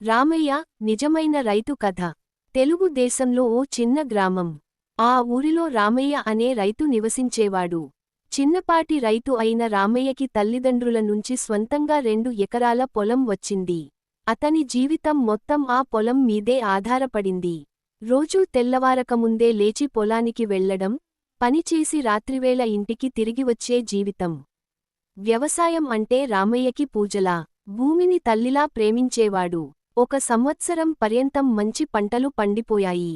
రామయ్య నిజమైన రైతు కథ. తెలుగు దేశంలో ఓ చిన్న గ్రామం. ఆ ఊరిలో రామయ్య అనే రైతు నివసించేవాడు. చిన్నపాటి రైతు అయిన రామయ్యకి తల్లిదండ్రుల నుంచి స్వంతంగా 2 ఎకరాల పొలం వచ్చింది. అతని జీవితం మొత్తం ఆ పొలం మీదే ఆధారపడింది. రోజూ తెల్లవారకముందే లేచి పొలానికి వెళ్లడం, పనిచేసి రాత్రివేళ ఇంటికి తిరిగివచ్చే జీవితం. వ్యవసాయం అంటే రామయ్యకి పూజలా. భూమిని తల్లిలా ప్రేమించేవాడు. ఒక సంవత్సరం పర్యంతం మంచి పంటలు పండిపోయాయి.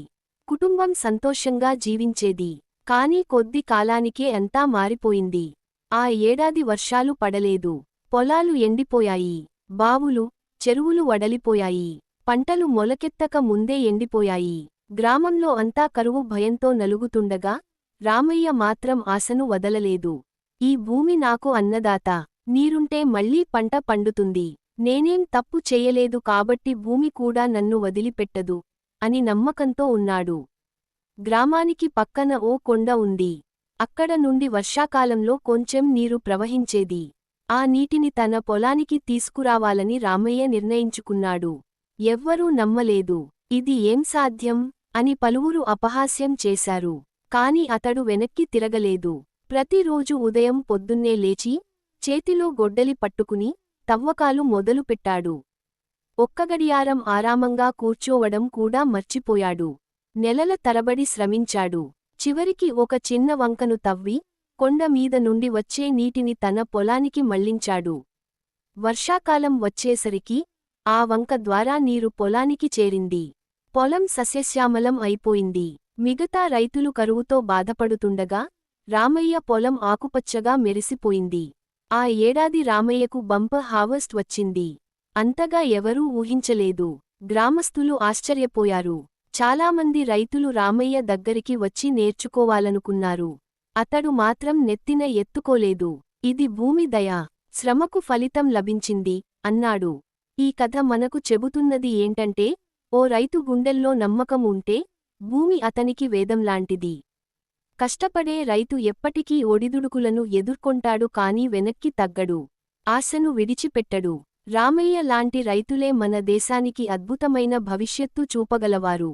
కుటుంబం సంతోషంగా జీవించేది. కానీ కొద్ది కాలానికే అంతా మారిపోయింది. ఆ ఏడాది వర్షాలు పడలేదు. పొలాలు ఎండిపోయాయి. బావులు, చెరువులు వడలిపోయాయి. పంటలు మొలకెత్తక ముందే ఎండిపోయాయి. గ్రామంలో అంతా కరువు భయంతో నలుగుతుండగా, రామయ్య మాత్రం ఆశను వదలలేదు. ఈ భూమి నాకు అన్నదాత. నీరుంటే మళ్లీ పంట పండుతుంది. నేనేం తప్పు చెయ్యలేదు కాబట్టి భూమి కూడా నన్ను వదిలిపెట్టదు అని నమ్మకంతో ఉన్నాడు. గ్రామానికి పక్కన ఓ కొండ ఉంది. అక్కడ నుండి వర్షాకాలంలో కొంచెం నీరు ప్రవహించేది. ఆ నీటిని తన పొలానికి తీసుకురావాలని రామయ్య నిర్ణయించుకున్నాడు. ఎవ్వరూ నమ్మలేదు. ఇది ఏం సాధ్యం అని పలువురు అపహాస్యం చేశారు. కాని అతడు వెనక్కి తిరగలేదు. ప్రతిరోజు ఉదయం పొద్దున్నే లేచి, చేతిలో గొడ్డలి పట్టుకుని తవ్వకాలు మొదలుపెట్టాడు. ఒక్కగడియారం ఆరామంగా కూర్చోవడం కూడా మర్చిపోయాడు. నెలల తరబడి శ్రమించాడు. చివరికి ఒక చిన్న వంకను తవ్వి, కొండ మీద నుండి వచ్చే నీటిని తన పొలానికి మళ్లించాడు. వర్షాకాలం వచ్చేసరికి ఆ వంక ద్వారా నీరు పొలానికి చేరింది. పొలం సస్యశ్యామలం అయిపోయింది. మిగతా రైతులు కరువుతో బాధపడుతుండగా, రామయ్య పొలం ఆకుపచ్చగా మెరిసిపోయింది. ఆ ఏడాది రామయ్యకు బంపర్ హార్వెస్ట్ వచ్చింది. అంతగా ఎవరూ ఊహించలేదు. గ్రామస్థులు ఆశ్చర్యపోయారు. చాలామంది రైతులు రామయ్య దగ్గరికి వచ్చి నేర్చుకోవాలనుకున్నారు. అతడు మాత్రం నెత్తిన ఎత్తుకోలేదు. ఇది భూమి దయ. శ్రమకు ఫలితం లభించింది అన్నాడు. ఈ కథ మనకు చెబుతున్నది ఏంటంటే, ఓ రైతు గుండెల్లో నమ్మకం ఉంటే, భూమి అతనికి వేదంలాంటిది. కష్టపడే రైతు ఎప్పటికీ ఒడిదుడుకులను ఎదుర్కొంటాడు కానీ వెనక్కి తగ్గడు. ఆశను విడిచిపెట్టడు. రామయ్య లాంటి రైతులే మన దేశానికి అద్భుతమైన భవిష్యత్తు చూపగలవారు.